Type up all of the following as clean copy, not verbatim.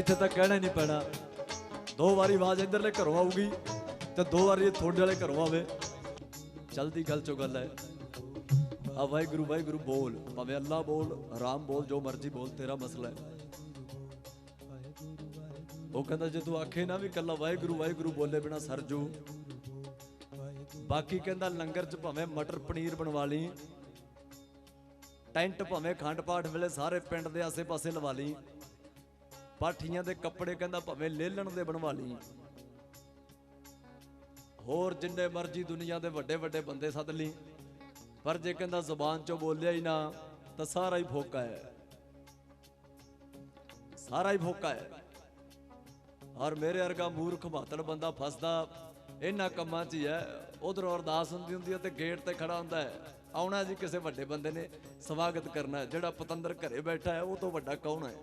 ਇੱਥੇ ਤਾਂ ਕਹਿਣਾ ਹੀ ਨਹੀਂ ਪੈਣਾ। 2 ਵਾਰੀ ਆਵਾਜ਼ ਇੱਧਰਲੇ ਘਰੋਂ ਆਊਗੀ ਤੇ 2 ਵਾਰੀ ਇਹ ਤੁਹਾਡੇ ਵਾਲੇ ਘਰੋਂ ਆਵੇ। ਚਲਦੀ ਗੱਲ ਚੋਂ ਗੱਲ ਹੈ। ਆ ਵਾਹਿਗੁਰੂ ਵਾਹਿਗੁਰੂ ਬੋਲ, ਭਾਵੇਂ ਅੱਲਾ ਬੋਲ, ਰਾਮ ਬੋਲ, ਜੋ ਮਰਜੀ ਬੋਲ, ਤੇਰਾ ਮਸਲਾ ਹੈ। ਉਹ ਕਹਿੰਦਾ ਜੇ ਤੂੰ ਆਖੇ ਨਾ ਵੀ ਕੱਲਾ ਵਾਹਿਗੁਰੂ ਵਾਹਿਗੁਰੂ ਬੋਲੇ ਬਿਨਾ ਸਰਜੂ, ਬਾਕੀ ਕਹਿੰਦਾ ਲੰਗਰ ਚ ਭਾਵੇਂ ਮਟਰ ਪਨੀਰ ਬਣਵਾ ਲਈ, ਟੈਂਟ ਭਾਵੇਂ ਖੰਡ ਪਾਠ ਵੇਲੇ ਸਾਰੇ ਪਿੰਡ ਦੇ ਆਸੇ ਪਾਸੇ ਲਵਾ ਲਈ, ਪਾਠੀਆਂ ਦੇ ਕੱਪੜੇ ਕਹਿੰਦਾ ਭਾਵੇਂ ਲੇਲਣ ਦੇ ਬਣਵਾ ਲਈ, ਹੋਰ ਜਿੰਨੇ ਮਰਜੀ ਦੁਨੀਆ ਦੇ ਵੱਡੇ ਵੱਡੇ ਬੰਦੇ ਸੱਦ ਲਈ, ਪਰ ਜੇ ਕਹਿੰਦਾ ਜ਼ੁਬਾਨ ਚੋਂ ਬੋਲਿਆ ਹੀ ਨਾ ਤਾਂ ਸਾਰਾ ਹੀ ਫੋਕਾ ਹੈ, ਸਾਰਾ ਹੀ ਫੋਕਾ ਹੈ। ਔਰ ਮੇਰੇ ਵਰਗਾ ਮੂਰਖ ਮਾਤੜ ਬੰਦਾ ਫਸਦਾ ਇਹਨਾਂ ਕੰਮਾਂ 'ਚ ਹੀ ਹੈ। ਉਧਰੋਂ ਅਰਦਾਸ ਹੁੰਦੀ ਹੁੰਦੀ ਹੈ ਤੇ ਗੇਟ ਤੇ ਖੜਾ ਹੁੰਦਾ ਹੈ, ਆਉਣਾ ਜੀ ਕਿਸੇ ਵੱਡੇ ਬੰਦੇ ਨੇ ਸਵਾਗਤ ਕਰਨਾ ਹੈ। ਜਿਹੜਾ ਪਤੰਦਰ ਘਰੇ ਬੈਠਾ ਹੈ ਉਹ ਤੋਂ ਵੱਡਾ ਕੌਣ ਹੈ?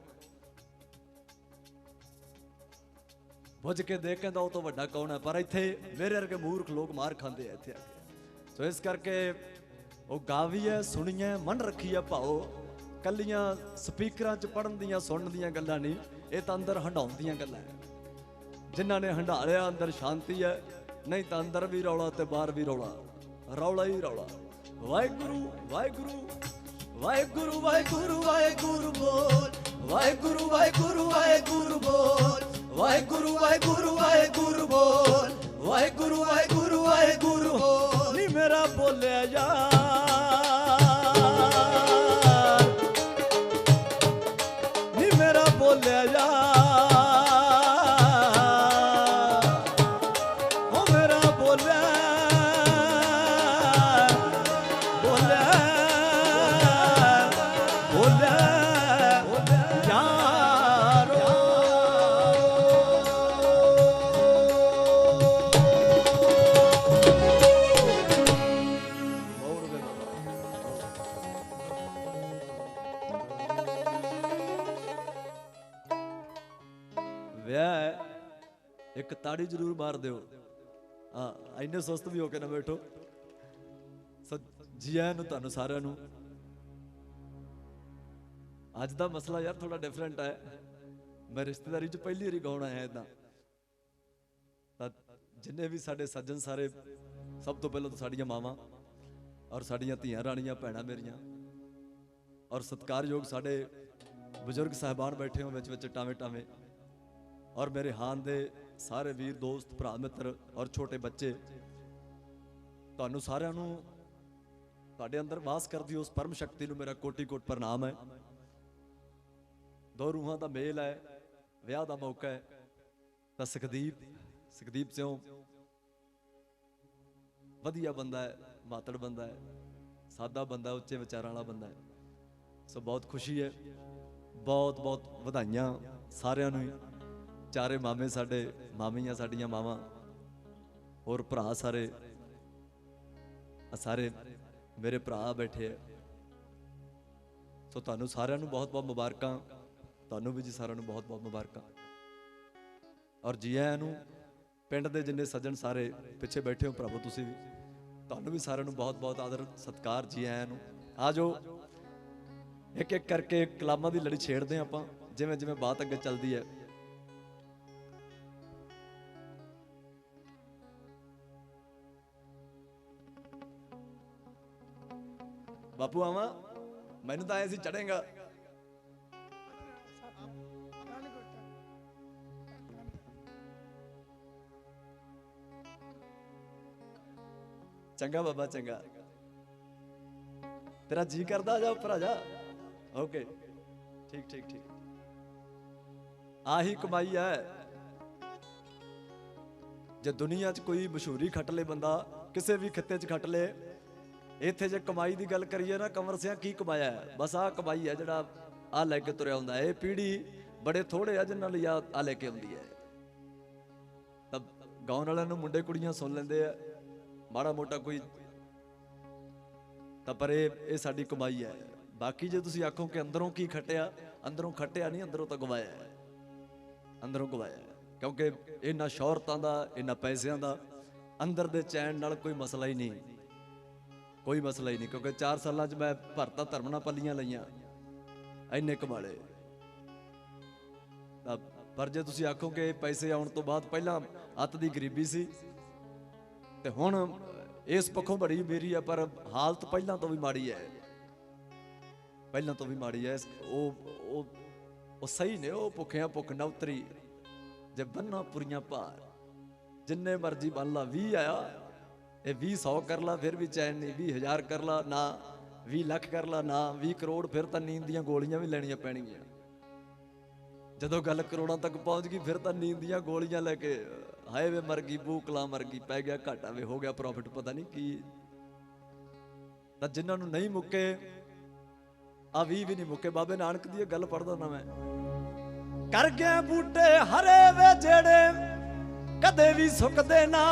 ਬੁੱਝ ਕੇ ਦੇਖ ਕਹਿੰਦਾ ਉਹ ਤੋਂ ਵੱਡਾ ਕੌਣ ਹੈ। ਪਰ ਇੱਥੇ ਮੇਰੇ ਵਰਗੇ ਮੂਰਖ ਲੋਕ ਮਾਰ ਖਾਂਦੇ ਆ ਇੱਥੇ ਆ ਕੇ। ਸੋ ਇਸ ਕਰਕੇ ਉਹ ਗਾਵੀ ਹੈ, ਸੁਣੀ ਹੈ, ਮਨ ਰੱਖੀ ਹੈ ਭਾਓ। ਕੱਲੀਆਂ ਸਪੀਕਰਾਂ 'ਚ ਪੜ੍ਹਨ ਦੀਆਂ ਸੁਣਨ ਦੀਆਂ ਗੱਲਾਂ ਨਹੀਂ, ਇਹ ਤਾਂ ਅੰਦਰ ਹੰਡਾਉਣ ਦੀਆਂ ਗੱਲਾਂ ਹੈ। ਜਿਨ੍ਹਾਂ ਨੇ ਹੰਡਾ ਲਿਆ ਅੰਦਰ ਸ਼ਾਂਤੀ ਹੈ, ਨਹੀਂ ਤਾਂ ਅੰਦਰ ਵੀ ਰੌਲਾ ਤੇ ਬਾਹਰ ਵੀ ਰੌਲਾ, ਰੌਲਾ ਹੀ ਰੌਲਾ। ਵਾਹਿਗੁਰੂ ਵਾਹਿਗੁਰੂ ਵਾਹਿਗੁਰੂ ਵਾਹਿਗੁਰੂ ਵਾਹਿਗੁਰੂ ਬੋਲ, ਵਾਹਿਗੁਰੂ ਵਾਹਿਗੁਰੂ ਵਾਹਿਗੁਰੂ ਬੋਲ, ਵਾਹਿਗੁਰੂ ਵਾਹਿਗੁਰੂ ਵਾਹਿਗੁਰੂ ਬੋਲ, ਵਾਹਿਗੁਰੂ ਵਾਹਿਗੁਰੂ ਵਾਹਿਗੁਰੂ ਬੋਲ। ਨੀ ਮੇਰਾ ਬੋਲਿਆ ਯਾਰ, ਨੀ ਮੇਰਾ ਬੋਲਿਆ ਯਾਰ, ਇੱਕ ਤਾੜੀ ਜ਼ਰੂਰ ਮਾਰ ਦਿਓ। ਹਾਂ, ਇੰਨੇ ਸੁਸਤ ਵੀ ਹੋ ਕੇ ਨਾ ਬੈਠੋ। ਜੀ ਆਇਆਂ ਨੂੰ ਤੁਹਾਨੂੰ ਸਾਰਿਆਂ ਨੂੰ। ਅੱਜ ਦਾ ਮਸਲਾ ਯਾਰ ਥੋੜਾ ਡਿਫਰੈਂਟ ਹੈ। ਮੈਂ ਰਿਸ਼ਤੇਦਾਰੀ 'ਚ ਪਹਿਲੀ ਵਾਰੀ ਗਾਉਣ ਆਇਆ ਇੱਦਾਂ। ਤਾਂ ਜਿੰਨੇ ਵੀ ਸਾਡੇ ਸੱਜਣ ਸਾਰੇ, ਸਭ ਤੋਂ ਪਹਿਲਾਂ ਤਾਂ ਸਾਡੀਆਂ ਮਾਵਾਂ ਔਰ ਸਾਡੀਆਂ ਧੀਆਂ ਰਾਣੀਆਂ ਭੈਣਾਂ ਮੇਰੀਆਂ, ਔਰ ਸਤਿਕਾਰਯੋਗ ਸਾਡੇ ਬਜ਼ੁਰਗ ਸਾਹਿਬਾਨ ਬੈਠੇ ਹੋ ਵਿੱਚ ਟਾਵੇਂ ਟਾਵੇਂ, ਔਰ ਮੇਰੇ ਹਾਨ ਦੇ ਸਾਰੇ ਵੀਰ ਦੋਸਤ ਭਰਾ ਮਿੱਤਰ ਔਰ ਛੋਟੇ ਬੱਚੇ, ਤੁਹਾਨੂੰ ਸਾਰਿਆਂ ਨੂੰ ਤੁਹਾਡੇ ਅੰਦਰ ਵਾਸ ਕਰਦੀ ਉਸ ਪਰਮ ਸ਼ਕਤੀ ਨੂੰ ਮੇਰਾ ਕੋਟੀ ਕੋਟ ਪ੍ਰਣਾਮ ਹੈ। ਦੋ ਰੂਹਾਂ ਦਾ ਮੇਲ ਹੈ, ਵਿਆਹ ਦਾ ਮੌਕਾ ਹੈ। ਤਾਂ ਸੁਖਦੀਪ ਸਿੰਘ ਵਧੀਆ ਬੰਦਾ ਹੈ, ਮਾਤੜ ਬੰਦਾ ਹੈ, ਸਾਦਾ ਬੰਦਾ, ਉੱਚੇ ਵਿਚਾਰਾਂ ਵਾਲਾ ਬੰਦਾ ਹੈ। ਸੋ ਬਹੁਤ ਖੁਸ਼ੀ ਹੈ, ਬਹੁਤ ਬਹੁਤ ਵਧਾਈਆਂ ਸਾਰਿਆਂ ਨੂੰ। ਚਾਰੇ ਮਾਮੇ ਸਾਡੇ, ਮਾਮੀਆਂ ਸਾਡੀਆਂ ਮਾਵਾਂ, ਹੋਰ ਭਰਾ ਸਾਰੇ, ਸਾਰੇ ਮੇਰੇ ਭਰਾ ਬੈਠੇ ਹੈ। ਸੋ ਤੁਹਾਨੂੰ ਸਾਰਿਆਂ ਨੂੰ ਬਹੁਤ ਬਹੁਤ ਮੁਬਾਰਕਾਂ। ਤੁਹਾਨੂੰ ਵੀ ਜੀ ਸਾਰਿਆਂ ਨੂੰ ਬਹੁਤ ਬਹੁਤ ਮੁਬਾਰਕਾਂ। ਔਰ ਜੀ ਆਇਆਂ ਨੂੰ ਪਿੰਡ ਦੇ ਜਿੰਨੇ ਸੱਜਣ ਸਾਰੇ ਪਿੱਛੇ ਬੈਠੇ ਹੋ ਭਰਾਵੋ, ਤੁਸੀਂ ਵੀ, ਤੁਹਾਨੂੰ ਵੀ ਸਾਰਿਆਂ ਨੂੰ ਬਹੁਤ ਬਹੁਤ ਆਦਰ ਸਤਿਕਾਰ, ਜੀ ਆਇਆਂ ਨੂੰ। ਆ ਜਾਓ, ਇੱਕ ਇੱਕ ਕਰਕੇ ਕਲਾਮਾਂ ਦੀ ਲੜੀ ਛੇੜਦੇ ਹਾਂ ਆਪਾਂ, ਜਿਵੇਂ ਜਿਵੇਂ ਬਾਤ ਅੱਗੇ ਚੱਲਦੀ ਹੈ। ਬਾਪੂ ਆਵਾਂ, ਮੈਨੂੰ ਤਾਂ ਐਂ ਸੀ ਚੜੇਗਾ। ਚੰਗਾ ਬਾਬਾ, ਚੰਗਾ। ਤੇਰਾ ਜੀ ਕਰਦਾ, ਆ ਜਾ ਉੱਪਰ ਆ ਜਾ। ਓਕੇ, ਠੀਕ ਠੀਕ ਠੀਕ। ਆਹੀ ਕਮਾਈ ਹੈ। ਜੇ ਦੁਨੀਆ 'ਚ ਕੋਈ ਮਸ਼ਹੂਰੀ ਖੱਟ ਲੇ ਬੰਦਾ, ਕਿਸੇ ਵੀ ਖਿੱਤੇ 'ਚ ਖੱਟ ਲੇ, ਇੱਥੇ ਜੇ ਕਮਾਈ ਦੀ ਗੱਲ ਕਰੀਏ ਨਾ, ਕੰਵਰ ਸਿਆਂ ਕੀ ਕਮਾਇਆ ਹੈ? ਬਸ ਆਹ ਕਮਾਈ ਹੈ ਜਿਹੜਾ ਆਹ ਲੈ ਕੇ ਤੁਰਿਆ ਹੁੰਦਾ। ਇਹ ਪੀੜ੍ਹੀ ਬੜੇ ਥੋੜੇ ਆ ਜਿਨ੍ਹਾਂ ਲਈ ਆਹ ਲੈ ਕੇ ਆਉਂਦੀ ਹੈ। ਤਾਂ ਗਾਉਣ ਵਾਲਿਆਂ ਨੂੰ ਮੁੰਡੇ ਕੁੜੀਆਂ ਸੁਣ ਲੈਂਦੇ ਆ ਮਾੜਾ ਮੋਟਾ ਕੋਈ, ਤਾਂ ਪਰ ਇਹ ਸਾਡੀ ਕਮਾਈ ਹੈ। ਬਾਕੀ ਜੇ ਤੁਸੀਂ ਆਖੋ ਕਿ ਅੰਦਰੋਂ ਕੀ ਖੱਟਿਆ, ਅੰਦਰੋਂ ਖੱਟਿਆ ਨਹੀਂ, ਅੰਦਰੋਂ ਤਾਂ ਗਵਾਇਆ ਹੈ, ਅੰਦਰੋਂ ਗਵਾਇਆ ਹੈ। ਕਿਉਂਕਿ ਇਹਨਾਂ ਸ਼ੌਹਰਤਾਂ ਦਾ, ਇਹਨਾਂ ਪੈਸਿਆਂ ਦਾ ਅੰਦਰ ਦੇ ਚੈਨ ਨਾਲ ਕੋਈ ਮਸਲਾ ਹੀ ਨਹੀਂ, ਕੋਈ ਮਸਲਾ ਹੀ ਨਹੀਂ। ਕਿਉਂਕਿ 4 ਸਾਲਾਂ 'ਚ ਮੈਂ ਭਰਤਾ ਧਰਮ ਨਾਲ ਪੱਲੀਆਂ ਲਈਆਂ, ਇੰਨੇ ਕਮਾਲੇ। ਤਾਂ पर जे तुसीं आखो कि पैसे आउण तो बाद पहलां अत दी गरीबी सी ते हुण इस पक्षों बड़ी मेरी है, पर हालत पहलां तो भी माड़ी है, पहलां तो भी माड़ी है। ओ सही ने, ओ भुखियां भुख न उतरी जे बन्ना पुरियां भार, जिन्ने मर्जी बन ला। 20 आया ये 20 100 कर ला फिर भी चैन नहीं, 20,000 कर ला ना, 20 लाख कर ला ना, 20 करोड़ फिर तो नींद दियां गोलियां भी लैनियां पैणगियां। जदों गल करोड़ां तक पहुंच गई फिर तो नींद दियां गोलियां लैके हाय वे मर गई, बूकला मर गई, पै गया घाटा वे, हो गया प्रॉफिट, पता नहीं की। तां जिन्हां नूं नहीं मुक्के आ 20 भी नहीं मुक्के। बाबे नानक दी गल पढ़दा ना मैं, कर गए बूटे हरे वे जेड़े कदे भी सुकदे ना,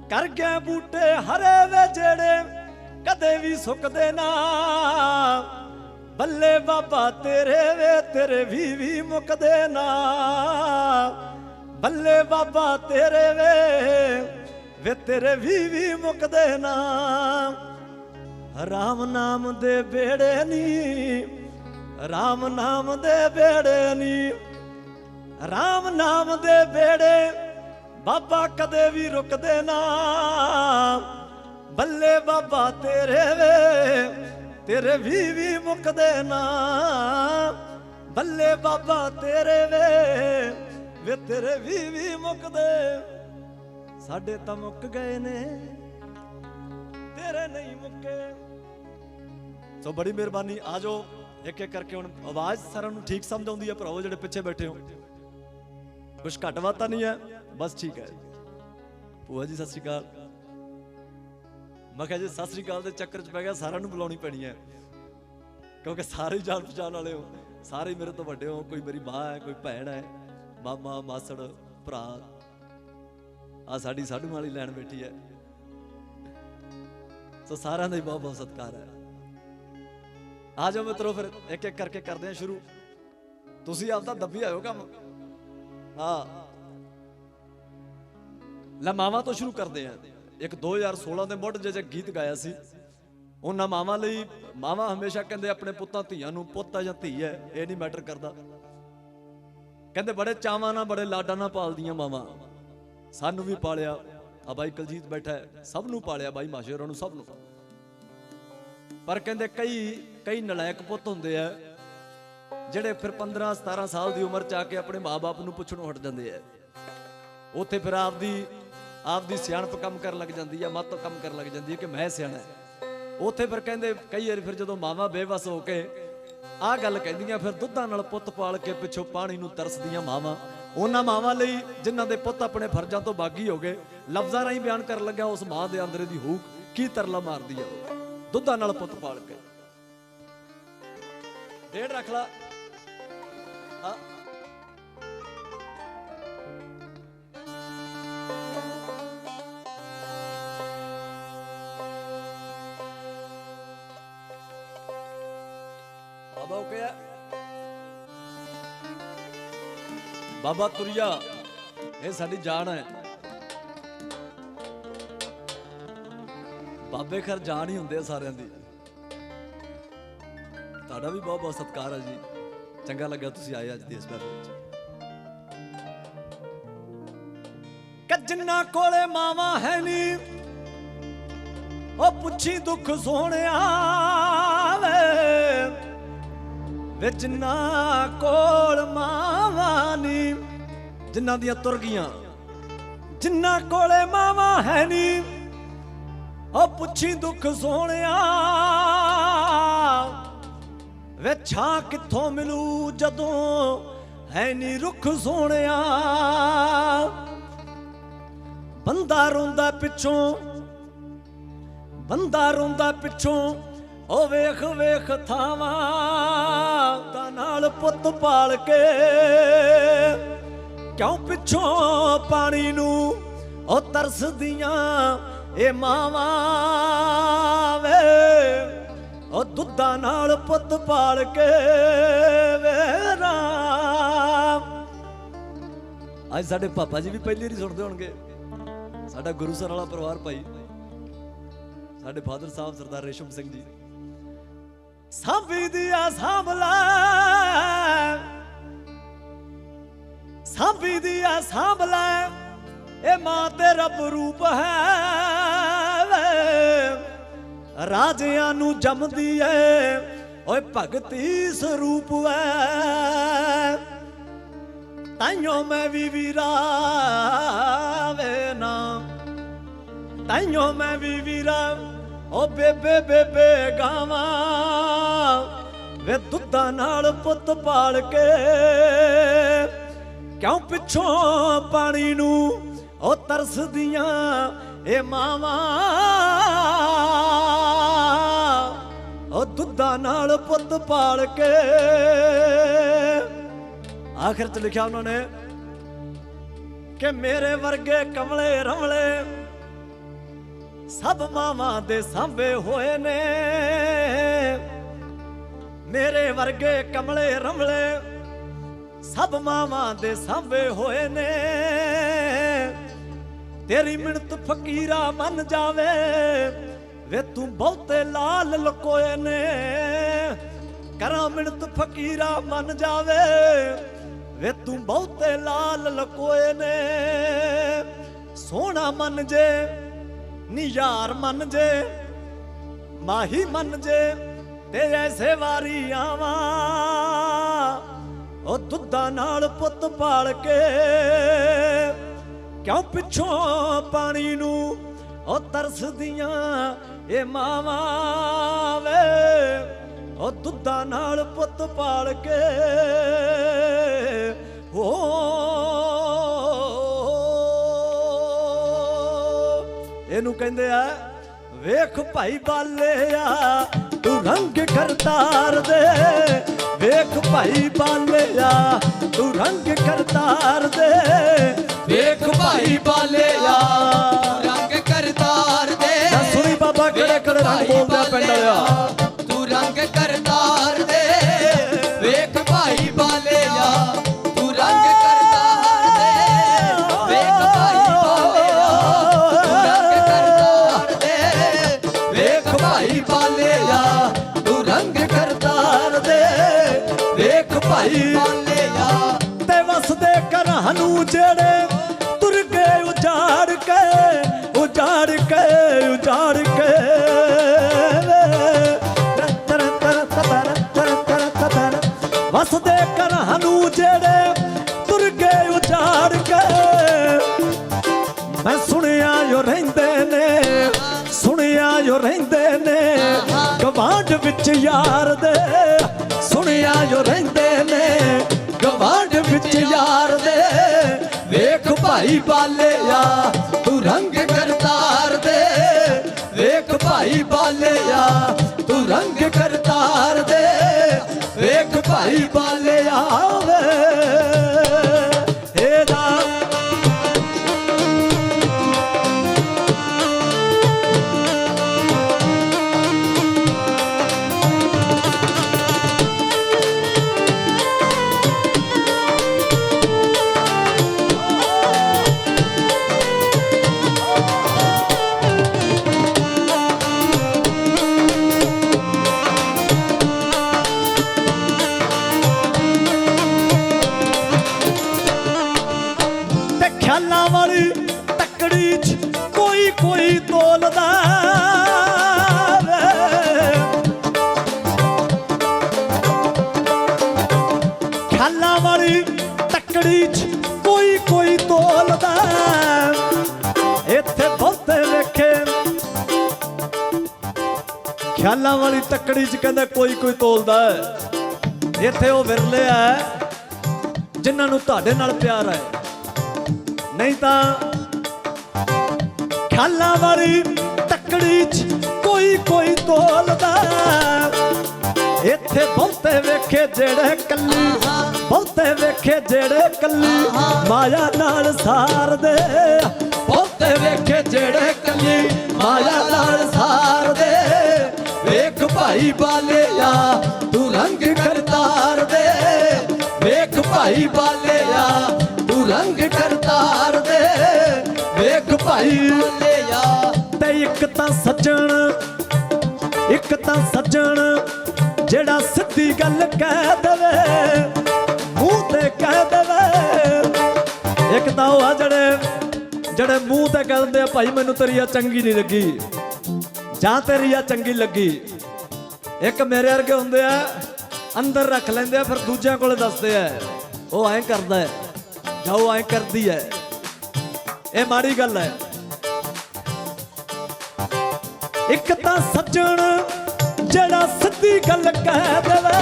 कर गए बूटे हरे वे जेड़े कदे भी सुकदे ना, बल्ले बाबा तेरे वे तेरे भी मुकदे ना, बल्ले बाबा तेरे वे तेरे भी मुकदे ना। राम नाम दे बेड़े नी, राम नाम दे बेड़े नी, राम नाम दे बेड़े बाबा कदे भी रुकदे ना, बल्ले बाबा तेरे भी मुकदे ना, बल्ले बाबा तेरे वे तेरे भी मुकदे। साडे तां मुक गए ने तेरे नहीं मुके। सो बड़ी मेहरबानी, आ जाओ एक एक करके। हुण आवाज सारा नूं ठीक समझ आउंदी है भराओ जिहड़े पिछे बैठे हो, कुछ घट वाता नहीं है, बस ठीक है। भूआ जी सत श्री अकाल। मैं कहा जी सत श्री अकाल के चक्कर च पै गया, सारा नूं बुलाउणी पैनी है क्योंकि सारे जान पहचान वाले हो, सारे मेरे तो वड्डे हो, कोई मेरी माँ है, कोई भैन है, मामा मासड़ भरा, आ साडी साधू वाली लैन बैठी है। सो सारा का ही बहुत बहुत सत्कार है। आ जाओ मित्रों फिर एक एक करके करते हैं शुरू। तुसी आपदा दबी आयो काम। हाँ ला मावां तो शुरू करते हैं। एक 2016 के मुढ़ जे गीत गाया सी, उन्हां मावां लई, मावां हमेशा कहंदे अपने पुत्तां धीआं नूं, पुत्त है जां धी है ये नहीं मैटर करदा, कहंदे बड़े चावां नाल बड़े लाडां नाल पालदियां मावां। सानू भी पालिया, आ बाई कलजीत बैठा है, सब नूं पालिया, बाई माशेरा नूं, सब नूं। पर कहंदे कई नलायक पुत्त हुंदे आ जिहड़े फिर 15-17 साल की उम्र च आके अपने माँ बाप नूं पुछणों हट जांदे आ। उत्थे फिर आपदी सियाणप कम कर लग जाती है, मत कम कर लग जाती है कि मैं सियाणा है। उत्थे फिर कहंदे कई बार फिर जदों मावां बेवस हो के आ गल कहंदियां, फिर दुद्धां नाल पुੱਤ पाल के पिछों पानी नूं तरसदियां मावां, उन्हां मावां लई जिन्हां दे पुੱਤ अपने फर्जां तो बागी हो गए, लफ्ज़ां राहीं बयान कर लग्या उस मां दे अंदर दी हूक की तरला मारदी है। दुद्धां नाल पुੱਤ पाल के डेढ़ रख ला। बाबा क्या बाबा तुरिया ये साडी जान है। बाबे खैर जान ही होंदे सारियां दी। तुहाडा भी बहुत बहुत सत्कार है जी, चंगा लगा तुसीं आए अज दी इस महफिल च। जिन्ना कोले मावां है नी ओ पुछी दुख सोहणिया वे, जिन्ना कोल मावां नी, जिन्ना दियां तुर गईयां, जिन्ना कोले मावां है नी ओ पुछी दुख सोहणिया वे, छां कित्थों मिलू जदों है नी रुख सोहणिया। बंदा रोंदा पिछों, बंदा रोंदा पिछों ओ वेख वेख थावां दा नाल पुੱਤ पाल के, क्यों पिछों पानी नूं ओ तरसदियां ए मावां वे, ओ दुद्धां नाल पुੱਤ पाल के वे राम। अज साडे पापा जी भी पहली नहीं सुनते होणगे, साडा गुरुसर वाला परिवार भाई, साडे फादर साहब सरदार रेशम सिंह जी, ਸਾਂਭੀ ਦਿਆ ਸਾਂਭ ਲੈ, ਸਾਂਭੀ ਦਿਆ ਸਾਂਭ ਲੈ, ਇਹ ਮਾਂ ਤੇ ਰੱਬ ਰੂਪ ਹੈ। ਰਾਜਿਆਂ ਨੂੰ ਜੰਮਦੀ ਏ ਓਏ ਭਗਤੀ ਸਰੂਪ ਹੈ। ਤਾਈਓ ਮੈਂ ਵੀ ਵੀਰਾ ਵੇ ਨਾ, ਤਾਈਓ ਮੈਂ ਵੀ ਵੀਰਾ ਓ ਬੇਬੇ ਬੇਬੇ ਗਾਵਾਂ ਵੇ ਦੁੱਧਾਂ ਨਾਲ ਪੁੱਤ ਪਾਲ ਕੇ। ਕਿਉਂ ਪਿੱਛੋਂ ਪਾਣੀ ਨੂੰ ਓ ਤਰਸਦੀਆਂ ਇਹ ਮਾਵਾਂ, ਓ ਦੁੱਧਾਂ ਨਾਲ ਪੁੱਤ ਪਾਲ ਕੇ। आखिर च लिखा उन्होंने कि मेरे वर्गे कमले रमले सब मावां दे सांभे होए ने। मेरे वर्गे कमले रमले सब मावां दे सांभे होए ने। तेरी मिन्नत फकीरा मन जावे वे तू बहुते लाल लकोए ने। करा मिन्नत फकीरा मन जावे वे तू बहुते लाल लकोए ने। सोना मन जे नी यार मन जे माही मन जे ते ऐसे वारी आवा ओ दुद्धा नाल पुत पाल के। क्यों पिछों पानी नू ओ तरसदियां ए मावा वे ओ दुद्धा नाल पुत पाल के। हो इनू कहंदे आ वेख भाई बालिया तू रंग करतार दे। वेख भाई बालिया तू रंग करतार दे। वेख भाई बालिया रंग करतार दे। सुनी बाबा केड़े केड़े रंग बोलदा पिंड वालिया तू रंग करतार दे। वेख भाई बालिया तू रंग करतार दे। वेख भाई बालिया तू रंग करतार दे। वेख भाई बालिया तू रंग करतार दे। वेख भाई बालिया ते वसदे घरां नूं जेड़े तुर गए उजाड़ के उजाड़ के उजाड़ के। वसदे घरां नूं जेड़े तुर गए उजाड़ के। मैं सुनिया जो रहिंदे ने, सुनिया जो रहिंदे ने गवांढ विच यार दे। सुनिया जो रहिंदे ने गवांढ विच यार दे। वेख भाई बालिया तू रंग करतार दे। वेख भाई बालिया तू रंग करतार दे। वेख भाई बालिया वे एदा ख्यालां वाली तकड़ी च कोई कोई तोलदा वे। ख्यालां वाली तकड़ी च कोई कोई तोलदा। इत्थे बहुते वेखे ख्यालां वाली तकड़ी च कहंदे कोई कोई तोलदा है। इत्थे ओ विरले है जिन्हां नूं तुहाडे नाल प्यार है। नहीं तां ख्यालां वाली तकड़ी च कोई कोई तोलदा। इत्थे बहुते वेखे जेड़े कल्ली, बहुते वेखे जेड़े कल्ली माया नाल सार दे। बहुते वेखे जेड़े कल्ली माया नाल सार दे। वेख भाई बालिया तू रंग करतार दे। वेख भाई बालिया तू रंग करतार दे। वेख भाई बालिया ते एक तां सज्जण ਜਿਹੜਾ ਸਿੱਧੀ ਗੱਲ ਕਹਿ ਦੇਵੇ ਮੂੰਹ ਤੇ ਕਹਿ ਦੇਵੇ। ਇੱਕ ਤਾਂ ਉਹ ਆ ਜਿਹੜੇ ਮੂੰਹ ਤੇ ਕਹਿ ਦਿੰਦੇ ਆ ਭਾਈ ਮੈਨੂੰ ਤੇਰੀ ਆ ਚੰਗੀ ਨਹੀਂ ਲੱਗੀ ਜਾਂ ਤੇਰੀ ਆ ਚੰਗੀ ਲੱਗੀ। ਇੱਕ ਮੇਰੇ ਵਰਗੇ ਹੁੰਦੇ ਆ ਅੰਦਰ ਰੱਖ ਲੈਂਦੇ ਆ ਫਿਰ ਦੂਜਿਆਂ ਕੋਲੇ ਦੱਸਦੇ ਆ ਉਹ ਐਂ ਕਰਦਾ ਹੈ ਜਾਂ ਉਹ ਐਂ ਕਰਦੀ ਹੈ। ਇਹ ਮਾੜੀ ਗੱਲ ਹੈ। ਇੱਕ ਤਾਂ ਸੱਜਣ ਜਿਹੜਾ ਸਿੱਧੀ ਗੱਲ ਕਹਿ ਦੇਵੇ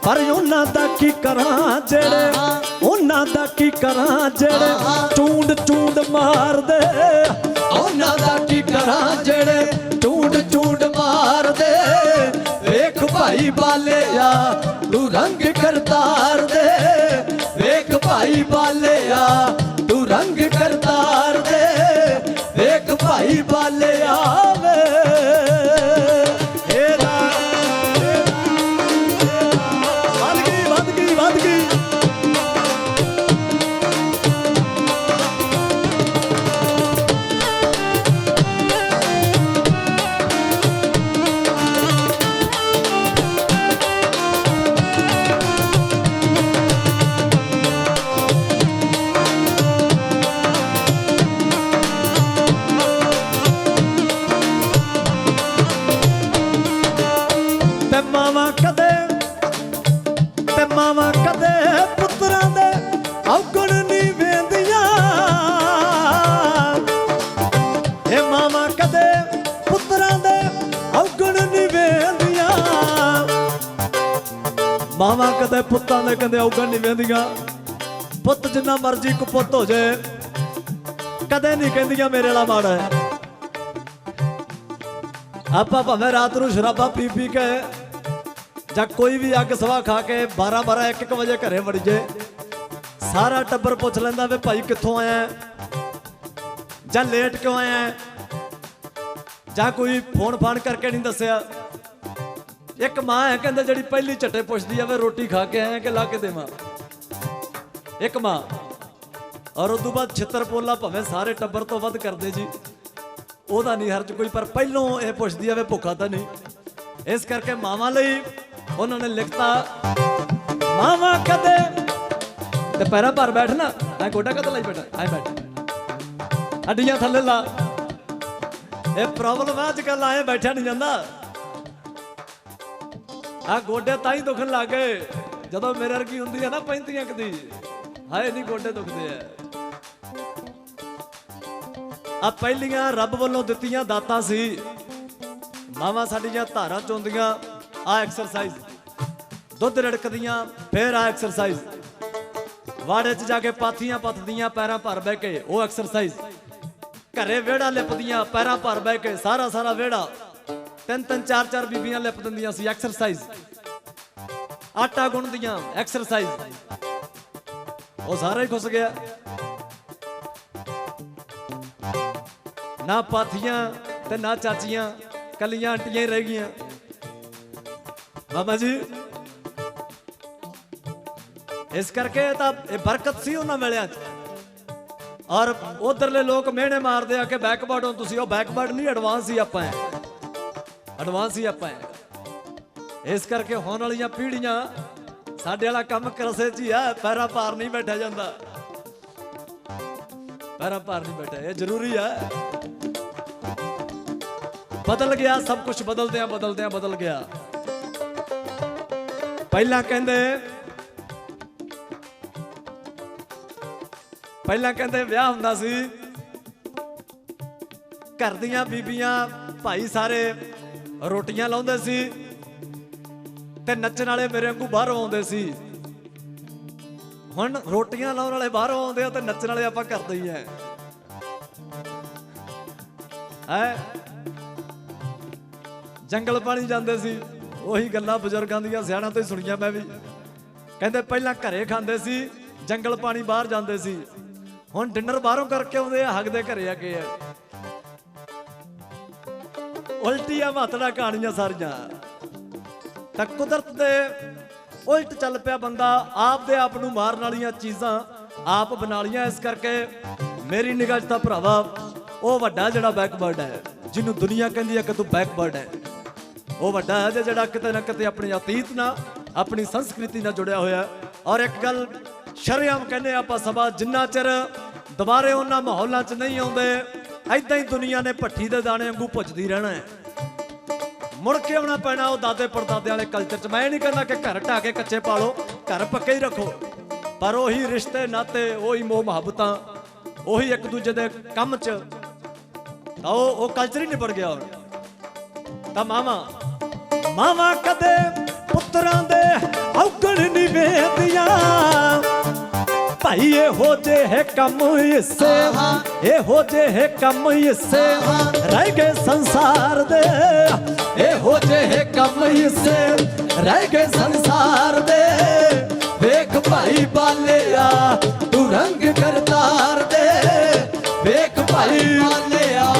ਪਰ ਉਹਨਾਂ ਦਾ ਕੀ ਕਰਾਂ ਉਹਨਾਂ ਦਾ ਕੀ ਕਰਾਂ ਜਿਹੜੇ ਚੂੰਡ ਚੂੰਡ ਮਾਰਦੇ। ਉਹਨਾਂ ਦਾ ਕੀ ਕਰਾਂ ਜਿਹੜੇ ਚੂੰਡ ਮਾਰਦੇ। ਵੇਖ ਭਾਈ ਬਾਲਿਆ ਤੂੰ ਰੰਗ ਕਰਤਾਰ ਦੇ। ਵੇਖ ਭਾਈ ਬਾਲਿਆ ਤੂੰ ਰੰਗ ਕਰਤਾਰ ਦੇ। ਵੇਖ ਭਾਈ ਬਾਲਿਆ ਵੇ ਵੱਧ ਗਈ। ਮਾਵਾਂ ਕਦੇ ਪੁੱਤਰਾਂ ਦੇ ਔਗਣ ਨਹੀਂ ਵੇਂਦੀਆਂ। ਇਹ ਮਾਵਾਂ ਕਦੇ ਪੁੱਤਰਾਂ ਦੇ ਔਗਣ ਨਹੀਂ ਵੇਂਦੀਆਂ। ਮਾਵਾਂ ਕਦੇ ਪੁੱਤਾਂ ਦੇ ਕਹਿੰਦੇ ਔਗਣ ਨਹੀਂ ਵੇਂਦੀਆਂ। ਪੁੱਤ ਜਿੰਨਾ ਮਰਜ਼ੀ ਕੁਪੁੱਤ ਹੋ ਜਾਏ ਕਦੇ ਨਹੀਂ ਕਹਿੰਦੀਆਂ ਮੇਰੇ ਵਾਲਾ ਮਾੜਾ ਹੈ। ਆਪਾਂ ਭਾਵੇਂ ਰਾਤ ਨੂੰ ਸ਼ਰਾਬਾਂ ਪੀ ਪੀ ਕੇ ਜਾਂ ਕੋਈ ਵੀ ਅੱਗ ਸਵਾ ਖਾ ਕੇ 12-12 1-1 ਵਜੇ ਘਰੇ ਵੜ ਜੇ ਸਾਰਾ ਟੱਬਰ ਪੁੱਛ ਲੈਂਦਾ ਵੇ ਭਾਈ ਕਿੱਥੋਂ ਆਇਆ ਜਾਂ ਲੇਟ ਕਿਉਂ ਆਇਆ ਜਾਂ ਕੋਈ ਫੋਨ ਫਾਨ ਕਰਕੇ ਨਹੀਂ ਦੱਸਿਆ। ਇੱਕ ਮਾਂ ਹੈ ਕਹਿੰਦੇ ਜਿਹੜੀ ਪਹਿਲੀ ਝੱਟੇ ਪੁੱਛਦੀ ਆ ਵੇ ਰੋਟੀ ਖਾ ਕੇ ਆਇਆ ਕਿ ਲਾ ਕੇ ਦੇਵਾਂ। ਇੱਕ ਮਾਂ ਔਰ ਉਦੋਂ ਬਾਅਦ ਛਿੱਤਰ ਪੋਲਾ ਭਾਵੇਂ ਸਾਰੇ ਟੱਬਰ ਤੋਂ ਵੱਧ ਕਰਦੇ ਜੀ ਉਹਦਾ ਨਹੀਂ ਹਰਜ ਕੋਈ ਪਰ ਪਹਿਲੋਂ ਇਹ ਪੁੱਛਦੀ ਆ ਵੇ ਭੁੱਖਾ ਤਾਂ ਨਹੀਂ। ਇਸ ਕਰਕੇ ਮਾਵਾਂ ਲਈ ਉਹਨਾਂ ਨੇ ਲਿਖਤਾ ਮਾਵਾਂ ਕਦੇ ਤੇ ਪੈਰਾਂ ਭਰ ਬੈਠ ਨਾ ਐ ਗੋਡਾ ਕਦ ਲਈ ਬੈਠਾ ਐ ਬੈਠ ਹੱਡੀਆਂ ਥੱਲੇ ਲਾ। ਇਹ ਪ੍ਰੋਬਲਮ ਆ ਅੱਜ ਕੱਲ ਆਏ ਬੈਠਿਆ ਨਹੀਂ ਜਾਂਦਾ। ਆ ਗੋਡੇ ਤਾਂ ਹੀ ਦੁਖਣ ਲੱਗ ਗਏ ਜਦੋਂ ਮੇਰੇ ਵਰਗੀ ਹੁੰਦੀ ਆ ਨਾ 35 ਅੰਕ ਦੀ ਹਾਏ ਨਹੀਂ ਗੋਡੇ ਦੁਖਦੇ ਆ ਪਹਿਲੀਆਂ ਰੱਬ ਵੱਲੋਂ ਦਿੱਤੀਆਂ ਦਾਤਾਂ ਸੀ। ਮਾਵਾਂ ਸਾਡੀਆਂ ਧਾਰਾਂ ਚੋਂਦੀਆਂ ਆ ਐਕਸਰਸਾਈਜ਼ ਦੁੱਧ ਰੜਕਦੀਆਂ ਫੇਰ ਆ ਐਕਸਰਸਾਈਜ਼ ਵਾੜੇ 'ਚ ਜਾ ਕੇ ਪਾਥੀਆਂ ਪੱਥਦੀਆਂ ਪੈਰਾਂ ਭਰ ਬਹਿ ਕੇ ਉਹ ਐਕਸਰਸਾਈਜ਼ ਘਰੇ ਵਿਹੜਾ ਲਿਪਦੀਆਂ ਪੈਰਾਂ ਭਰ ਬਹਿ ਕੇ ਸਾਰਾ ਵਿਹੜਾ 3-3 4-4 ਬੀਬੀਆਂ ਲਿਪ ਦਿੰਦੀਆਂ ਸੀ ਐਕਸਰਸਾਈਜ਼। ਆਟਾ ਗੁੰਨਦੀਆਂ ਐਕਸਰਸਾਈਜ਼ ਉਹ ਸਾਰਾ ਹੀ ਖੁੱਸ ਗਿਆ। ਨਾ ਪਾਥੀਆਂ ਤੇ ਨਾ ਚਾਚੀਆਂ ਕੱਲੀਆਂ ਆਂਟੀਆਂ ਹੀ ਰਹਿ ਗਈਆਂ। ਮਾਮਾ ਜੀ ਇਸ ਕਰਕੇ ਤਾਂ ਇਹ ਬਰਕਤ ਸੀ ਉਹਨਾਂ ਵੇਲਿਆਂ 'ਚ। ਔਰ ਉਧਰਲੇ ਲੋਕ ਮਿਹਣੇ ਮਾਰਦੇ ਆ ਕਿ ਬੈਕਵਰਡ ਹੋ ਤੁਸੀਂ। ਉਹ ਬੈਕਵਰਡ ਨਹੀਂ ਐਡਵਾਂਸ ਹੀ ਆਪਾਂ ਇਸ ਕਰਕੇ ਹੋਣ ਵਾਲੀਆਂ ਪੀੜ੍ਹੀਆਂ ਸਾਡੇ ਵਾਲਾ ਕੰਮ ਕਰਸੇ 'ਚ ਹੀ ਆ। ਪੈਰਾਂ ਭਾਰ ਨਹੀਂ ਬੈਠਾ ਜਾਂਦਾ ਪੈਰਾਂ ਭਾਰ ਨਹੀਂ ਬੈਠਾ ਇਹ ਜ਼ਰੂਰੀ ਆ। ਬਦਲ ਗਿਆ ਸਭ ਕੁਝ ਬਦਲਦਿਆਂ ਬਦਲ ਗਿਆ। ਪਹਿਲਾਂ ਕਹਿੰਦੇ ਵਿਆਹ ਹੁੰਦਾ ਸੀ ਘਰ ਦੀਆਂ ਬੀਬੀਆਂ ਭਾਈ ਸਾਰੇ ਰੋਟੀਆਂ ਲਾਉਂਦੇ ਸੀ ਤੇ ਨੱਚਣ ਵਾਲੇ ਮੇਰੇ ਵਾਂਗੂ ਬਾਹਰੋਂ ਆਉਂਦੇ ਸੀ। ਹੁਣ ਰੋਟੀਆਂ ਲਾਉਣ ਵਾਲੇ ਬਾਹਰੋਂ ਆਉਂਦੇ ਆ ਤੇ ਨੱਚਣ ਵਾਲੇ ਆਪਾਂ ਕਰਦੇ ਹੀ ਹੈ। ਜੰਗਲ ਪਾਣੀ ਜਾਂਦੇ ਸੀ ਉਹੀ ਗੱਲਾਂ ਬਜ਼ੁਰਗਾਂ ਦੀਆਂ ਸਿਆਣਿਆਂ ਤੋਂ ਹੀ ਸੁਣੀਆਂ ਮੈਂ ਵੀ। ਕਹਿੰਦੇ ਪਹਿਲਾਂ ਘਰੇ ਖਾਂਦੇ ਸੀ ਜੰਗਲ ਪਾਣੀ ਬਾਹਰ ਜਾਂਦੇ ਸੀ। ਹੁਣ ਡਿਨਰ ਬਾਹਰੋਂ ਕਰਕੇ ਆਉਂਦੇ ਆ ਹੱਗਦੇ ਘਰੇ ਅੱਗੇ ਆ। ਉਲਟੀਆਂ ਮਾਤੜਾ ਕਹਾਣੀਆਂ ਸਾਰੀਆਂ ਤਾਂ ਕੁਦਰਤ ਦੇ ਉਲਟ ਚੱਲ ਪਿਆ ਬੰਦਾ। ਆਪ ਦੇ ਆਪ ਨੂੰ ਮਾਰਨ ਵਾਲੀਆਂ ਚੀਜ਼ਾਂ ਆਪ ਬਣਾ ਲੀਆਂ। ਇਸ ਕਰਕੇ ਮੇਰੀ ਨਿਗਾਹ 'ਚ ਤਾਂ ਭਰਾਵਾ ਉਹ ਵੱਡਾ ਜਿਹੜਾ ਬੈਕਵਰਡ ਹੈ ਜਿਹਨੂੰ ਦੁਨੀਆ ਕਹਿੰਦੀ ਹੈ ਕਿ ਤੂੰ ਬੈਕਵਰਡ ਹੈ ਉਹ ਵੱਡਾ ਹੈ ਜਿਹੜਾ ਕਿਤੇ ਨਾ ਕਿਤੇ ਆਪਣੀ ਅਤੀਤ ਨਾਲ ਆਪਣੀ ਸੰਸਕ੍ਰਿਤੀ ਨਾਲ ਜੁੜਿਆ ਹੋਇਆ। ਔਰ ਇੱਕ ਗੱਲ ਸ਼ਰੇਆਮ ਕਹਿੰਦੇ ਆਪਾਂ ਸਭਾ, ਜਿੰਨਾ ਚਿਰ ਦੁਬਾਰੇ ਉਹਨਾਂ ਮਾਹੌਲਾਂ 'ਚ ਨਹੀਂ ਆਉਂਦੇ ਐਦਾਂ ਹੀ ਦੁਨੀਆ ਨੇ ਭੱਠੀ ਦੇ ਦਾਣੇ ਵਾਂਗੂ ਭੁੱਜਦੀ ਰਹਿਣਾ ਹੈ। ਮੁੜ ਕੇ ਆਉਣਾ ਪੈਣਾ ਉਹ ਦਾਦੇ ਪੜਦਾਦੇ ਵਾਲੇ ਕਲਚਰ 'ਚ। ਮੈਂ ਨਹੀਂ ਕਹਿੰਦਾ ਕਿ ਘਰ ਢਾਹ ਕੇ ਕੱਚੇ ਪਾ ਲਓ, ਘਰ ਪੱਕੇ ਹੀ ਰੱਖੋ, ਪਰ ਉਹੀ ਰਿਸ਼ਤੇ ਨਾਤੇ, ਉਹੀ ਮੋਹ ਮੁਹੱਬਤਾਂ, ਉਹੀ ਇੱਕ ਦੂਜੇ ਦੇ ਕੰਮ 'ਚ, ਤਾਂ ਉਹ ਕਲਚਰ ਹੀ ਨਿਬੜ ਗਿਆ ਹੁਣ। ਤਾਂ ਮਾਵਾਂ ਕਦੇ ਪੁੱਤਰਾਂ ਦੇ ਔਗਣ ਨਹੀਂ ਵੇਖਦੀਆਂ, ਭਾਈ ਇਹੋ ਜਿਹੇ ਕੰਮ ਹਿੱਸੇ, ਇਹੋ ਜਿਹੇ ਕੰਮ ਹਿੱਸੇ ਰਹਿ ਗਏ ਸੰਸਾਰ ਦੇ, ਇਹੋ ਜਿਹੇ ਕੰਮ ਹਿੱਸੇ ਰਹਿ ਗਏ ਸੰਸਾਰ ਦੇ। ਵੇਖ ਭਾਈ ਬਾਲਿਆ ਤੂੰ ਰੰਗ ਕਰਤਾਰ ਦੇ, ਵੇਖ ਭਾਈ ਬਾਲਿਆ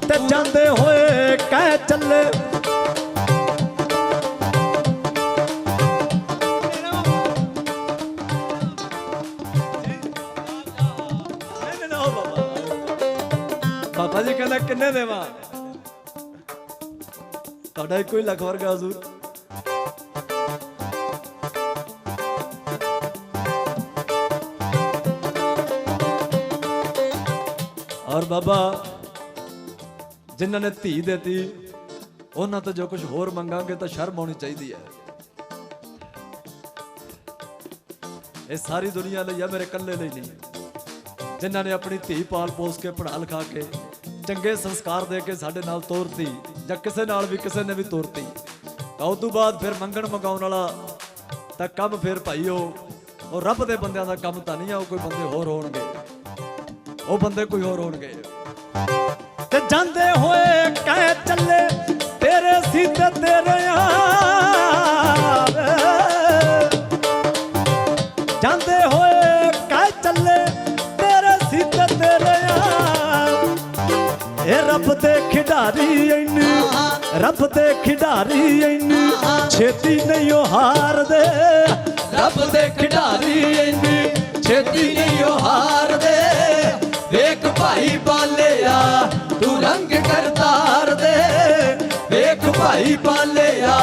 ਤੇ ਜਾਂਦੇ ਹੋਏ ਕਹਿ ਚੱਲੇ ਬਾਬਾ ਜੀ ਕਹਿੰਦਾ ਕਿੰਨੇ ਦੇਵਾਂ, ਤੁਹਾਡਾ ਇੱਕੋ ਹੀ ਲੱਖ ਵਰਗਾ ਹਜ਼ੂਰ। ਔਰ ਬਾਬਾ ਜਿਨ੍ਹਾਂ ਨੇ ਧੀ ਦਿੱਤੀ ਉਹਨਾਂ ਤੋਂ ਜੋ ਕੁਝ ਹੋਰ ਮੰਗਾਂਗੇ ਤਾਂ ਸ਼ਰਮ ਆਉਣੀ ਚਾਹੀਦੀ ਹੈ। ਇਹ ਸਾਰੀ ਦੁਨੀਆ ਲਈ ਆ, ਮੇਰੇ ਇਕੱਲੇ ਲਈ ਨਹੀਂ। ਜਿਨ੍ਹਾਂ ਨੇ ਆਪਣੀ ਧੀ ਪਾਲ ਪੋਸ ਕੇ ਪੜ੍ਹਾ ਲਿਖਾ ਕੇ ਚੰਗੇ ਸੰਸਕਾਰ ਦੇ ਕੇ ਸਾਡੇ ਨਾਲ ਤੋਰਤੀ, ਜਾਂ ਕਿਸੇ ਨਾਲ ਵੀ ਕਿਸੇ ਨੇ ਵੀ ਤੋਰਤੀ, ਤਾਂ ਉਸ ਤੋਂ ਬਾਅਦ ਫਿਰ ਮੰਗਣ ਮੰਗਾਉਣ ਵਾਲਾ ਤਾਂ ਕੰਮ ਫਿਰ ਭਾਈ ਉਹ ਰੱਬ ਦੇ ਬੰਦਿਆਂ ਦਾ ਕੰਮ ਤਾਂ ਨਹੀਂ ਆ। ਉਹ ਕੋਈ ਬੰਦੇ ਹੋਰ ਹੋਣਗੇ, ਉਹ ਬੰਦੇ ਕੋਈ ਹੋਰ ਹੋਣਗੇ। ਤੇ ਜਾਂਦੇ ਹੋਏ ਕਹਿ ਚੱਲੇ ਤੇਰੇ ਸੀਤੇ ਤੇਰੇ ਯਾਰ, ਜਾਂਦੇ ਹੋਏ ਕਹਿ ਚੱਲੇ ਤੇਰੇ ਸੀਤੇ ਤੇਰੇ ਯਾਰ। ਇਹ ਰੱਬ ਦੇ ਖਿਡਾਰੀ ਐਨੀ, ਰੱਬ ਦੇ ਖਿਡਾਰੀ ਐਨੀ ਛੇਤੀ ਨਹੀਂ ਉਹ ਹਾਰਦੇ, ਰੱਬ ਦੇ ਖਿਡਾਰੀ ਐਨੀ ਛੇਤੀ ਨਹੀਂ ਉਹ ਹਾਰਦੇ। ਵੇਖ ਭਾਈ ਬਾਲਿਆ ਤੂੰ ਰੰਗ ਕਰਤਾਰ ਦੇ, ਵੇਖ ਭਾਈ ਬਾਲਿਆ